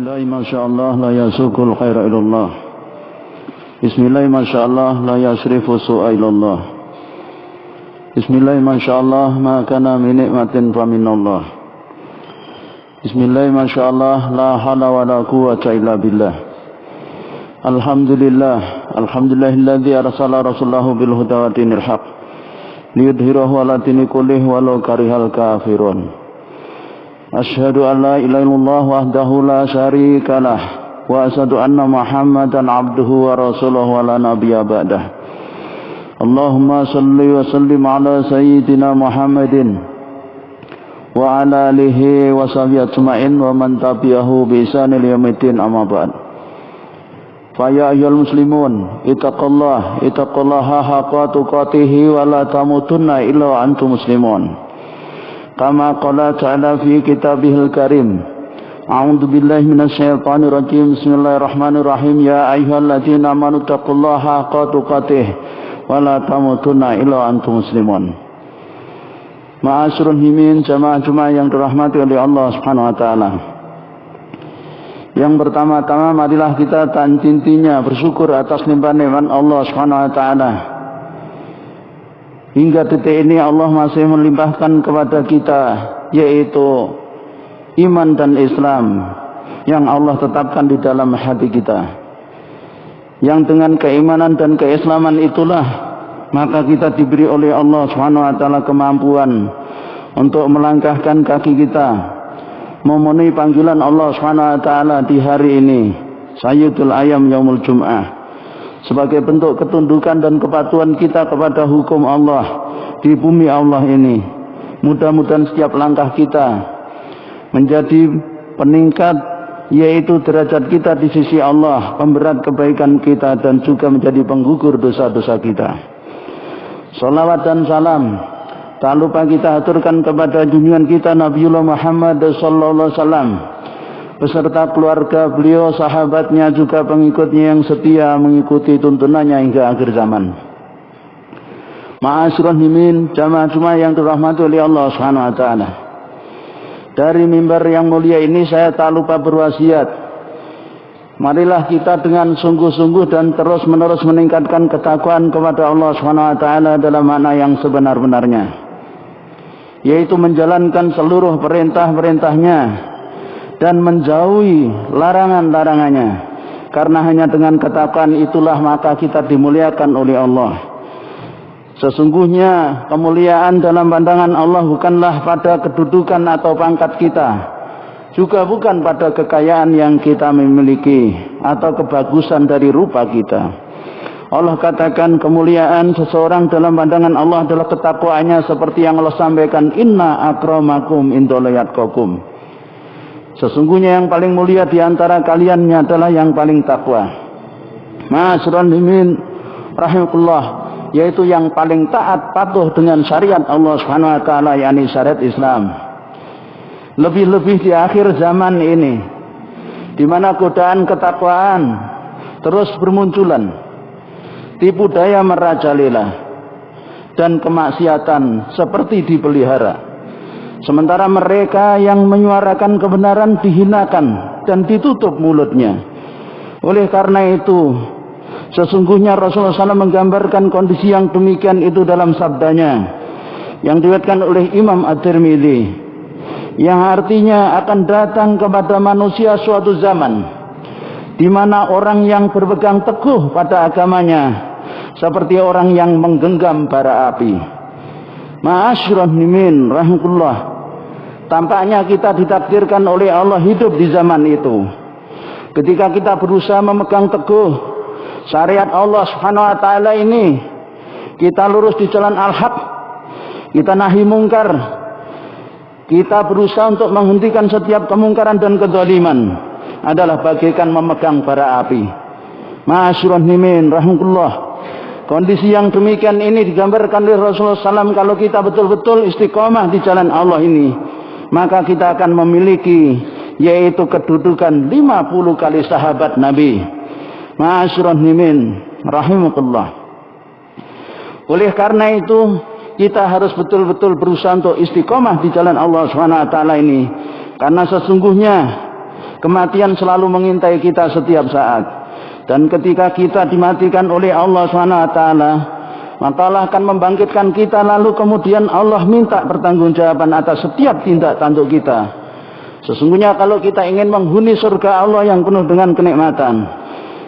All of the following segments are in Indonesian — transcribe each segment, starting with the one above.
Bismillah, masyaallah la yasukul khaira ilallah. Bismillah, masyaallah la yasrifu su'a ilallah. Bismillah, masyaallah ma kana min nikmatin fa minallah. Bismillah, masyaallah la hawla wa la quwwata illa billah. Alhamdulillah, alhamdulillahilladzi arsala rasulahu bil huda wa dinil haq liyudhhirahu ala dini kullih walau karihal kafirun. Asyhadu an la ilaha illallah wahdahu la syarika lah wa asyhadu anna Muhammadan abduhu wa rasuluhu wa la nabiyya ba'dah. Allahumma salli wa sallim ala sayyidina Muhammadin wa ala alihi wa sahbihi ajma'in wa man tabi'ahu bi ihsan ila yaumil amma ba'd. Fa ya ayyuhal muslimun ittaqullaha haqqa tuqatih wa la tamutunna illa wa antum muslimun. Kama qala ta'ala fi kitabihil karim. A'udzu billahi minasyaitonir rajim. Bismillahirrahmanirrahim. Ya ayyuhalladzina amanu taqullaha haqqa tuqatih wa la tamutunna illa antum muslimun. Ma'asyiral muslimin, jamaah Jumat yang dirahmati oleh Allah Subhanahu wa taala. Yang pertama-tama marilah kita tak henti-hentinya bersyukur atas limpahan nikmat Allah Subhanahu wa taala. Hingga detik ini Allah masih melimpahkan kepada kita, yaitu iman dan Islam yang Allah tetapkan di dalam hati kita. Yang dengan keimanan dan keislaman itulah maka kita diberi oleh Allah Subhanahu wa taala kemampuan untuk melangkahkan kaki kita memenuhi panggilan Allah Subhanahu wa taala di hari ini, Sayyidul Ayyam Yaumul Jum'ah, sebagai bentuk ketundukan dan kepatuhan kita kepada hukum Allah di bumi Allah ini. Mudah-mudahan setiap langkah kita menjadi peningkat, yaitu derajat kita di sisi Allah, pemberat kebaikan kita, dan juga menjadi penggugur dosa-dosa kita. Salawat dan salam tak lupa kita aturkan kepada junjungan kita Nabiullah Muhammad sallallahu alaihi wasallam beserta keluarga beliau, sahabatnya, juga pengikutnya yang setia mengikuti tuntunannya hingga akhir zaman. Ma'asyiral muslimin, jamaah Jumat yang dirahmati oleh Allah Subhanahu wa taala. Dari mimbar yang mulia ini saya tak lupa berwasiat, marilah kita dengan sungguh-sungguh dan terus-menerus meningkatkan ketakwaan kepada Allah Subhanahu wa taala dalam makna yang sebenar-benarnya, yaitu menjalankan seluruh perintah-perintahnya dan menjauhi larangan-larangannya. Karena hanya dengan ketakwaan itulah maka kita dimuliakan oleh Allah. Sesungguhnya kemuliaan dalam pandangan Allah bukanlah pada kedudukan atau pangkat kita, juga bukan pada kekayaan yang kita memiliki atau kebagusan dari rupa kita. Allah katakan kemuliaan seseorang dalam pandangan Allah adalah ketakwaannya, seperti yang Allah sampaikan, inna akramakum indallahi atqakum. Sesungguhnya yang paling mulia di antara kalian adalah yang paling takwa. Ma'asyiral muslimin rahimakumullah, yaitu yang paling taat patuh dengan syariat Allah Subhanahu wa taala, yakni syariat Islam. Lebih-lebih di akhir zaman ini, di mana godaan ketakwaan terus bermunculan, tipu daya merajalela, dan kemaksiatan seperti dipelihara. Sementara mereka yang menyuarakan kebenaran dihinakan dan ditutup mulutnya. Oleh karena itu, sesungguhnya Rasulullah SAW menggambarkan kondisi yang demikian itu dalam sabdanya yang diriwayatkan oleh Imam At-Tirmidzi, yang artinya akan datang kepada manusia suatu zaman di mana orang yang berpegang teguh pada agamanya seperti orang yang menggenggam bara api. Ma'asyiral muslimin rahimakumullah, tampaknya kita ditakdirkan oleh Allah hidup di zaman itu. Ketika kita berusaha memegang teguh syariat Allah Subhanahu wa taala ini, kita lurus di jalan al-haq, kita nahi mungkar, kita berusaha untuk menghentikan setiap kemungkaran dan kezaliman, adalah bagaikan memegang bara api. Ma'asyiral muslimin rahimakumullah, kondisi yang demikian ini digambarkan oleh Rasulullah SAW. Kalau kita betul-betul istiqomah di jalan Allah ini, maka kita akan memiliki, yaitu kedudukan 50 kali sahabat Nabi. Ma'asyiral muslimin rahimakumullah. Oleh karena itu kita harus betul-betul berusaha untuk istiqomah di jalan Allah Subhanahu wa taala ini, karena sesungguhnya Kematian selalu mengintai kita setiap saat. Dan ketika kita dimatikan oleh Allah SWT, maka Allah akan membangkitkan kita, lalu kemudian Allah minta pertanggungjawaban atas setiap tindak tanduk kita. Sesungguhnya kalau kita ingin menghuni surga Allah yang penuh dengan kenikmatan,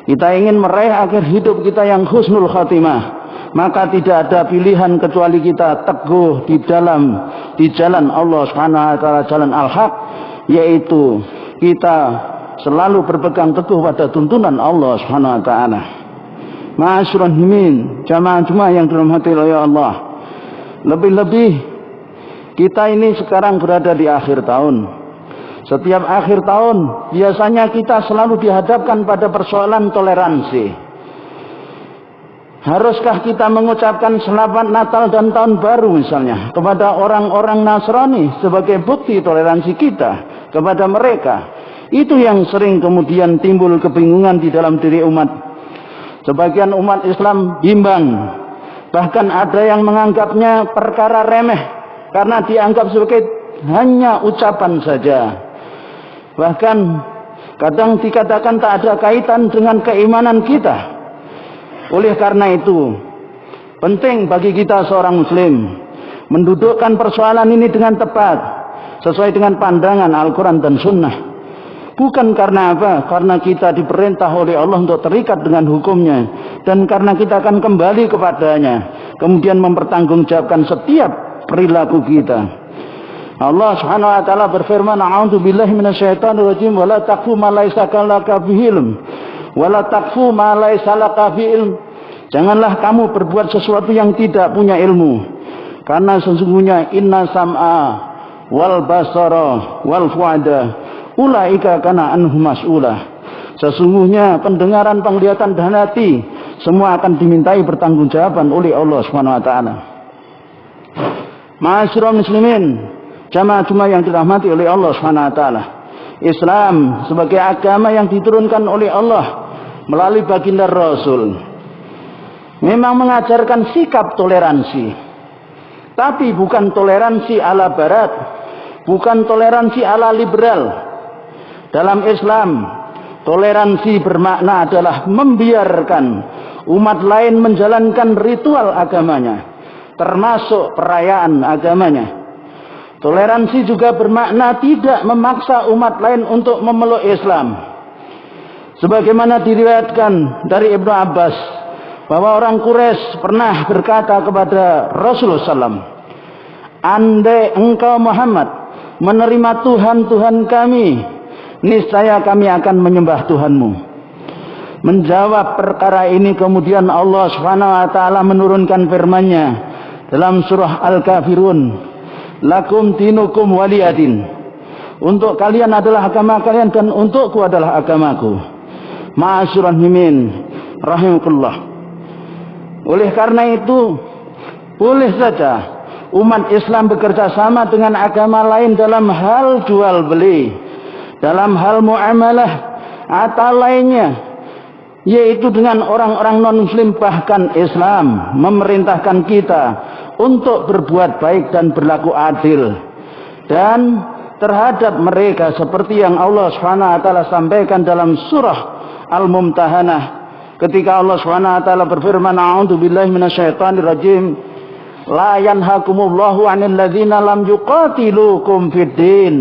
kita ingin meraih akhir hidup kita yang husnul khatimah, maka tidak ada pilihan kecuali kita teguh di jalan Allah SWT, jalan al-haq, yaitu kita selalu berpegang teguh pada tuntunan Allah SWT. Ma'asyiral muslimin, jamaah Jumat yang dirahmati oleh Allah, lebih-lebih kita ini sekarang berada di akhir tahun. Setiap akhir tahun biasanya kita selalu dihadapkan pada persoalan toleransi. Haruskah kita mengucapkan selamat Natal dan Tahun Baru misalnya kepada orang-orang Nasrani sebagai bukti toleransi kita kepada mereka? Itu yang sering kemudian timbul kebingungan di dalam diri umat. Sebagian umat Islam bimbang, bahkan ada yang menganggapnya perkara remeh karena dianggap sebagai hanya ucapan saja. Bahkan kadang dikatakan tak ada kaitan dengan keimanan kita. Oleh karena itu, penting bagi kita seorang muslim mendudukkan persoalan ini dengan tepat, sesuai dengan pandangan Al-Quran dan Sunnah. Bukan karena apa? Karena kita diperintah oleh Allah untuk terikat dengan hukumnya, dan karena kita akan kembali kepadanya, kemudian mempertanggungjawabkan setiap perilaku kita. Allah Subhanahu wa taala berfirman, "A'udzu billahi minasyaitonir rajim, wa la taqfu ma laysa laka bihi ilm, wa la taqfu ma laysa laka bihi ilm." Janganlah kamu berbuat sesuatu yang tidak punya ilmu, karena sesungguhnya inna sam'a wal basara wal fuada ulaika kana anhu mas'ulah. Sesungguhnya pendengaran, penglihatan dan hati semua akan dimintai pertanggungjawaban oleh Allah Subhanahu wa taala. Ma'asyiral muslimin, jamaah Jumat yang dirahmati oleh Allah Subhanahu wa taala. Islam sebagai agama yang diturunkan oleh Allah melalui baginda Rasul memang mengajarkan sikap toleransi. Tapi bukan toleransi ala barat, bukan toleransi ala liberal. Dalam Islam, toleransi bermakna adalah membiarkan umat lain menjalankan ritual agamanya, termasuk perayaan agamanya. Toleransi juga bermakna tidak memaksa umat lain untuk memeluk Islam. Sebagaimana diriwayatkan dari Ibnu Abbas, bahwa orang Quraisy pernah berkata kepada Rasulullah SAW, "Andai engkau Muhammad menerima Tuhan kami, niscaya kami akan menyembah Tuhanmu." Menjawab perkara ini kemudian Allah Subhanahu wa taala menurunkan firman-Nya dalam surah Al-Kafirun, "Lakum dinukum waliyadin." Untuk kalian adalah agama kalian dan untukku adalah agamaku. Ma'asyiral muslimin rahimakumullah. Oleh karena itu, boleh saja umat Islam bekerja sama dengan agama lain dalam hal jual beli, dalam hal muamalah atau lainnya, yaitu dengan orang-orang non-muslim. Bahkan Islam memerintahkan kita untuk berbuat baik dan berlaku adil dan terhadap mereka seperti yang Allah Subhanahu wa taala sampaikan dalam surah Al-Mumtahanah ketika Allah Subhanahu wa taala berfirman, "A'udzu billahi minasyaitonir rajim. La yanhakumullahu 'anil ladzina lam yuqatilukum fid din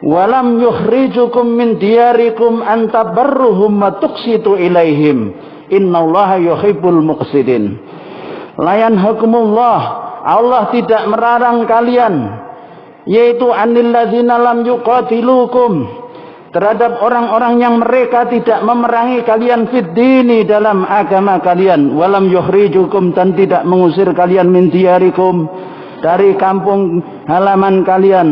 walam yukhrijukum min diyarikum an tabarruhum wa tuqsitu ilaihim innallaha yuhibbul muqsitin." La yanhakumullah, Allah tidak melarang kalian, yaitu anil ladzina lam yuqatilukum, terhadap orang-orang yang mereka tidak memerangi kalian fid dini, dalam agama kalian, walam yukhrijukum, dan tidak mengusir kalian min diyarikum, dari kampung halaman kalian.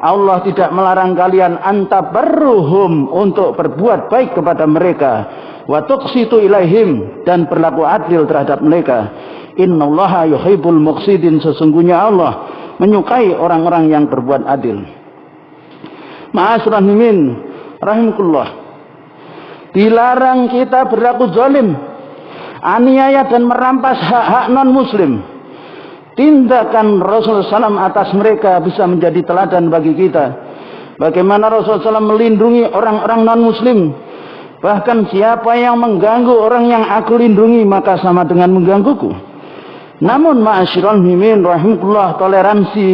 Allah tidak melarang kalian antabarruhum, untuk berbuat baik kepada mereka, wa tuqsitu ilaihim, dan berlaku adil terhadap mereka. Innallaha yuhibbul muqsidin, sesungguhnya Allah menyukai orang-orang yang berbuat adil. Ma'asyiral muslimin rahimakumullah, dilarang kita berlaku zalim, aniaya dan merampas hak-hak non muslim. Tindakan Rasulullah SAW atas mereka bisa menjadi teladan bagi kita. Bagaimana Rasulullah SAW melindungi orang-orang non-muslim. Bahkan siapa yang mengganggu orang yang aku lindungi, maka sama dengan menggangguku. Namun ma'asyiral muslimin rahimahullah, toleransi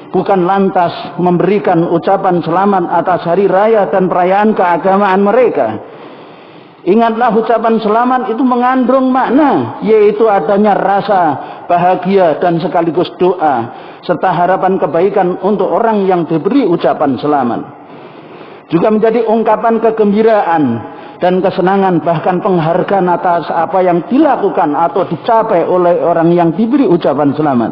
bukan lantas memberikan ucapan selamat atas hari raya dan perayaan keagamaan mereka. Ingatlah, ucapan selamat itu mengandung makna, yaitu adanya rasa bahagia dan sekaligus doa, serta harapan kebaikan untuk orang yang diberi ucapan selamat. Juga menjadi ungkapan kegembiraan dan kesenangan, bahkan penghargaan atas apa yang dilakukan atau dicapai oleh orang yang diberi ucapan selamat.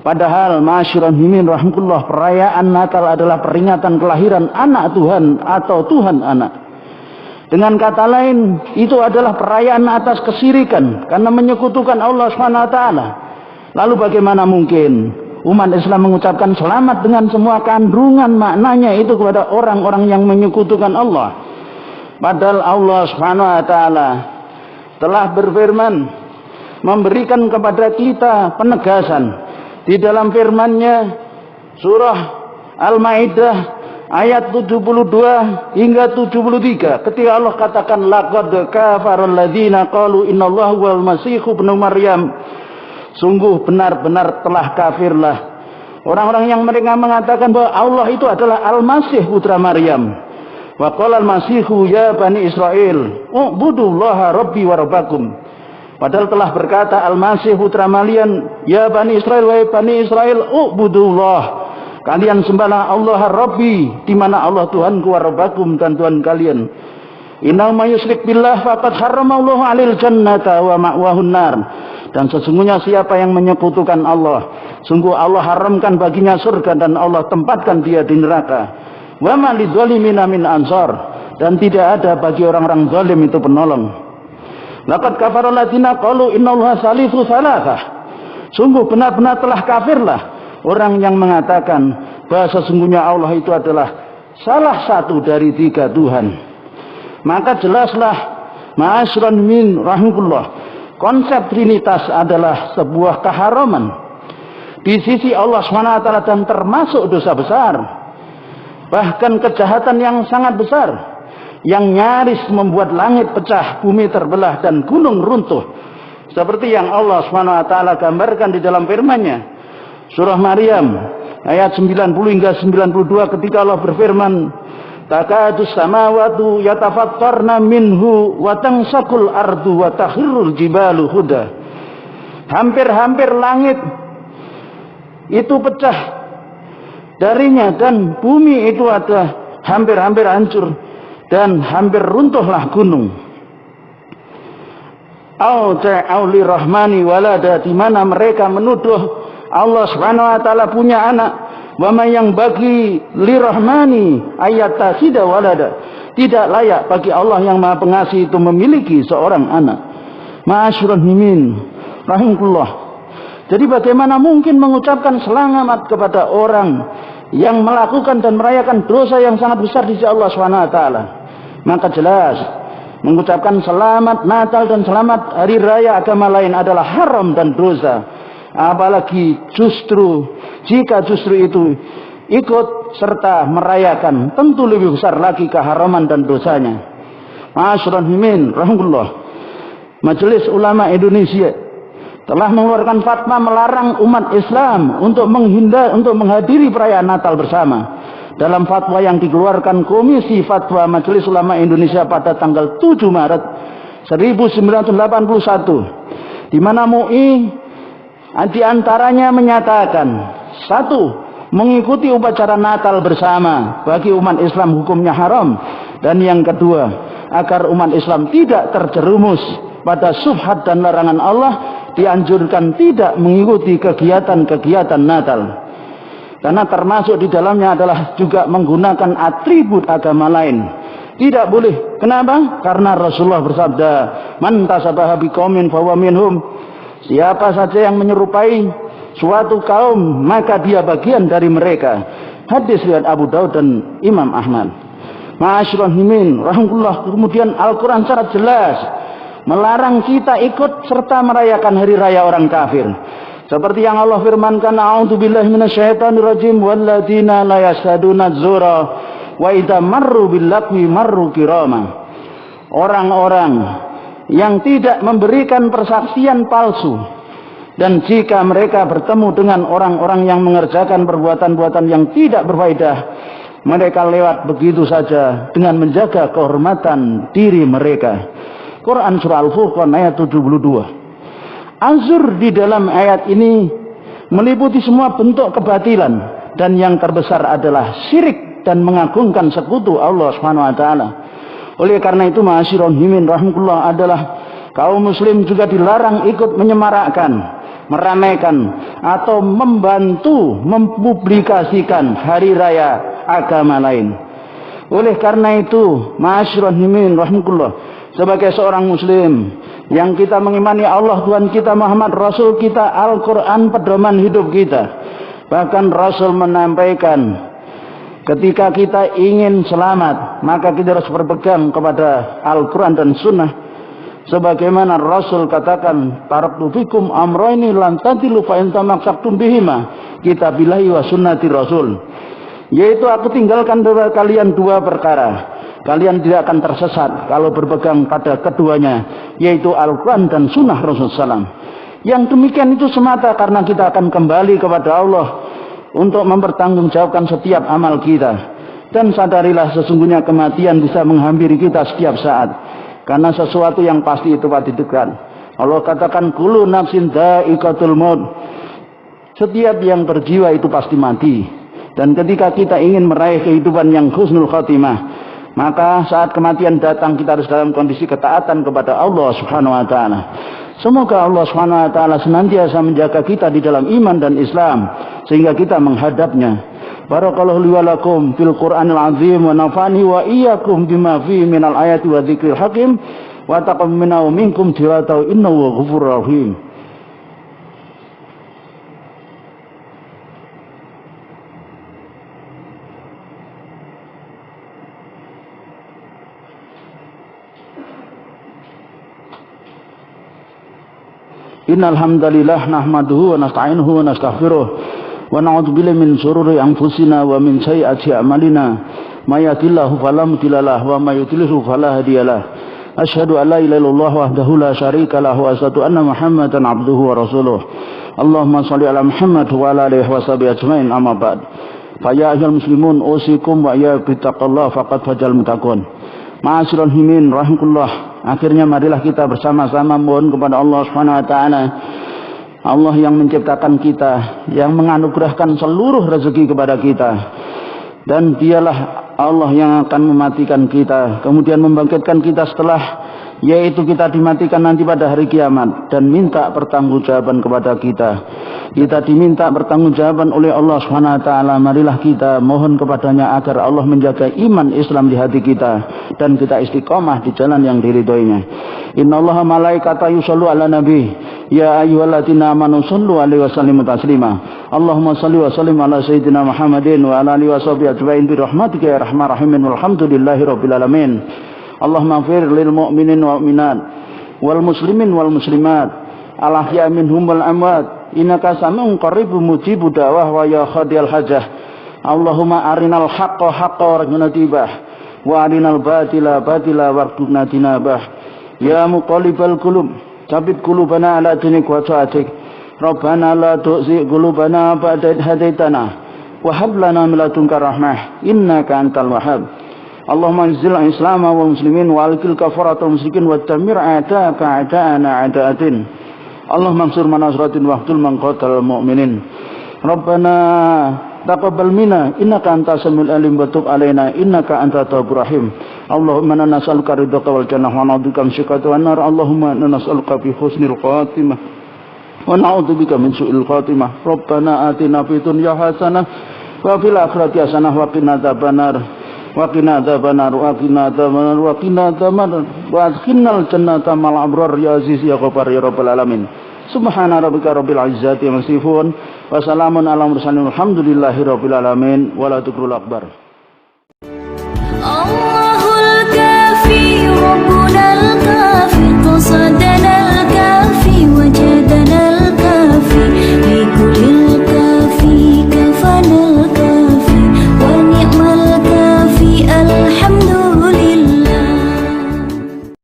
Padahal ma'asyiral muslimin rahimahullah, perayaan Natal adalah peringatan kelahiran anak Tuhan atau Tuhan anak. Dengan kata lain, itu adalah perayaan atas kesyirikan karena menyekutukan Allah SWT. Lalu bagaimana mungkin umat Islam mengucapkan selamat dengan semua kandungan maknanya itu kepada orang-orang yang menyekutukan Allah? Padahal Allah SWT telah berfirman, memberikan kepada kita penegasan di dalam firman-Nya surah Al-Maidah ayat 72 hingga 73, ketika Allah katakan, laqad kafaral ladzina qalu innallaha wal masih ibnu maryam, sungguh benar-benar telah kafirlah orang-orang yang mereka mengatakan bahwa Allah itu adalah Al-Masih putra Maryam. Wa qala al-masihu ya bani Israel ubudullaha rabbi wa rabbakum. Padahal telah berkata Al-Masih putra Maryam, ya bani Israel, wahai bani Israel, ubudullah, kalian sembahlah Allah Rabbi, di mana Allah Tuhanku, wa rabbakum, dan Tuhan kalian. Innahu may yusyrik billah faqad harramallahu 'alal jannata wa ma'wahun nar. Dan sesungguhnya siapa yang menyekutukan Allah, sungguh Allah haramkan baginya surga dan Allah tempatkan dia di neraka. Wa ma lidzalimina min ansar, dan tidak ada bagi orang-orang zalim itu penolong. Laqad kafara alladziina qalu innallaha salisu salasah. Sungguh benar-benar telah kafirlah orang yang mengatakan bahwa sesungguhnya Allah itu adalah salah satu dari 3 Tuhan. Maka jelaslah ma'asyiral muslimin rahimahullah, konsep Trinitas adalah sebuah keharaman di sisi Allah SWT dan termasuk dosa besar, bahkan kejahatan yang sangat besar yang nyaris membuat langit pecah, bumi terbelah, dan gunung runtuh, seperti yang Allah SWT gambarkan di dalam firman-Nya surah Maryam ayat 90 hingga 92, ketika Allah berfirman, takadus samawatu yatafattarna minhu wa tansakul ardu wa takhirul jibalu huda. Hampir-hampir langit itu pecah darinya dan bumi itu ada hampir-hampir hancur dan hampir runtuhlah gunung. Auli rahmani walada, di mana mereka menuduh Allah Subhanahu wa taala punya anak. Wa may yang bagi li rahmani ayat tasida walada, tidak layak bagi Allah yang Maha Pengasih itu memiliki seorang anak. Ma'asyiral muslimin rahimahullah. Jadi bagaimana mungkin mengucapkan selamat kepada orang yang melakukan dan merayakan dosa yang sangat besar di sisi Allah SWT? Maka jelas mengucapkan selamat Natal dan selamat hari raya agama lain adalah haram dan dosa. Apalagi jika justru itu ikut serta merayakan, tentu lebih besar lagi keharaman dan dosanya. Ma'asyiral muslimin rahimahullah, Majelis Ulama Indonesia telah mengeluarkan fatwa melarang umat Islam untuk menghadiri perayaan Natal bersama. Dalam fatwa yang dikeluarkan Komisi Fatwa Majelis Ulama Indonesia pada tanggal 7 Maret 1981, di mana MUI di antaranya menyatakan, 1. Mengikuti upacara Natal bersama bagi umat Islam hukumnya haram, dan yang kedua, agar umat Islam tidak terjerumus pada syubhat dan larangan Allah, dianjurkan tidak mengikuti kegiatan-kegiatan Natal, karena termasuk di dalamnya adalah juga menggunakan atribut agama lain. Tidak boleh. Kenapa? Karena Rasulullah bersabda, man tasabaha biqaumin fahuwa minhum. Siapa saja yang menyerupai suatu kaum, maka dia bagian dari mereka. Hadis riwayat Abu Daud dan Imam Ahmad. Ma'asyiral muslimin rahimahullah. Kemudian Al-Quran secara jelas melarang kita ikut serta merayakan hari raya orang kafir. Seperti yang Allah firmankan, a'udzubillahi minasyaitonirrajim, walladzina la yashhaduna dzura wa idza marru bil lagwi marru kirama. Orang-orang yang tidak memberikan persaksian palsu, dan jika mereka bertemu dengan orang-orang yang mengerjakan perbuatan-perbuatan yang tidak berfaedah, mereka lewat begitu saja dengan menjaga kehormatan diri mereka. Quran surah Al-Furqan ayat 72. Azur di dalam ayat ini meliputi semua bentuk kebatilan, dan yang terbesar adalah syirik dan mengagungkan sekutu Allah Subhanahu wa taala. Oleh karena itu, ma'asyiral muslimin rahimahullah, adalah kaum muslim juga dilarang ikut menyemarakkan, meramaikan atau membantu mempublikasikan hari raya agama lain. Oleh karena itu, ma'asyiral muslimin rahimahullah, sebagai seorang muslim yang kita mengimani Allah Tuhan kita, Muhammad Rasul kita, Al-Quran pedoman hidup kita. Bahkan Rasul menyampaikan, ketika kita ingin selamat, maka kita harus berpegang kepada Al-Quran dan Sunnah. Sebagaimana Rasul katakan, taraktu fikum amrayni lan tadilu fa in tamassaktum bihima, kitabillahi wa sunnati Rasul. Yaitu aku tinggalkan dari kalian dua perkara, kalian tidak akan tersesat kalau berpegang pada keduanya, yaitu Al-Quran dan Sunnah Rasulullah SAW. Yang demikian itu semata karena kita akan kembali kepada Allah untuk mempertanggungjawabkan setiap amal kita. Dan sadarilah sesungguhnya kematian bisa menghampiri kita setiap saat, karena sesuatu yang pasti itu pasti dekat. Allah katakan, kullu nafsin dha'iqatul maut, setiap yang berjiwa itu pasti mati. Dan ketika kita ingin meraih kehidupan yang husnul khatimah, maka saat kematian datang kita harus dalam kondisi ketaatan kepada Allah Subhanahu wa taala. Semoga Allah Subhanahu wa taala senantiasa menjaga kita di dalam iman dan Islam sehingga kita menghadapnya. Barakallahu li wa lakum fil Qur'anil azim wa nafani wa iyyakum bima fihi minal ayati wa dzikril hakim wa taqabbal minkum tilawatahu innahu ghafurur rahim. Innal hamdalillah nahmaduhu wa nasta'inuhu wa nastaghfiruh wa na'udzu billahi min shururi anfusina wa min sayyiati a'malina may yahdihillahu fala mudilla lahu wa may yudlilhu fala hadiyalah. Asyhadu an la ilaha illallah wahdahu la syarika lahu wa asyhadu anna Muhammadan abduhu wa rasuluh. Allahumma shalli ala Muhammad wa ala alihi wa sahbihi ajmain, amma ba'd. Fa ya ayyuhal muslimun usikum wa ya bittaqallah faqad fajal muttaqun. Ma'asyiral muslimin rahimakumullah, akhirnya marilah kita bersama-sama mohon kepada Allah Subhanahu wa taala, Allah yang menciptakan kita, yang menganugerahkan seluruh rezeki kepada kita, dan dialah Allah yang akan mematikan kita, kemudian membangkitkan kita setelah, yaitu kita dimatikan nanti pada hari kiamat, dan minta pertanggungjawaban kepada kita. Kita diminta pertanggungjawaban oleh Allah Subhanahu wa taala. Marilah kita mohon kepadanya agar Allah menjaga iman Islam di hati kita dan kita istiqomah di jalan yang diridhoinya. Innallaha malaikata yusallu ala nabi ya ayyuhalladzina amanu sallu alaihi wa sallimu taslima. Allahumma salli wa sallim ala sayyidina Muhammadin wa ala alihi wa sahbihi ajmain bi rahmatika ya arhamar rahimin walhamdulillahi rabbil alamin. Allahumma ighfir lil mu'minin wal mu'minat wal muslimin wal muslimat al ahya minhum wal amwat innaka sami'un qaribun mujibud da'wah wa ya khadiyal hajah. Allahumma arinal haqqa haqqa warzuqna tibah wa arinal batila batila warzuqna tinabah. Ya muqallibal qulub tsabbit qulubana ala dinik wa ta'atik. Rabbana la tuzigh qulubana ba'da idh hadaitana wa hab lana min ladunka rahmah innaka antal wahhab. Allahumma anzil al-islam wal muslimin wa alqil kafaratal musyrikin wa damir a'da'aka a'da'ana a'da'atin. Allahumma ansur man nasratin waqtul man qatal mu'minin. Rabbana taqabbal minna innaka antas samiul alim wa tub alaina innaka antat tawwabur rahim. Allahumma inna nas'aluka ridhaka wal jannah wa na'udzubika min syikhatika wan nar. Allahumma inna nas'aluka bi husnil khatimah wa na'udzubika min su'il khatimah. Rabbana atina fid dunya hasanah wa fil akhirati hasanah wa qina adzabannar wa qina adzabannar wa qina adzabannar wa qina adzabannar wa adkhilnal jannata ma'al abrar ya aziz ya ghafar ya rabbal alamin. Subhana rabbika rabbil izzati amma yasifun wa salamun ala mursalin walhamdulillahi rabbil alamin wa la tukrul akbar. Allahul kafi rabbunal kafi tasadda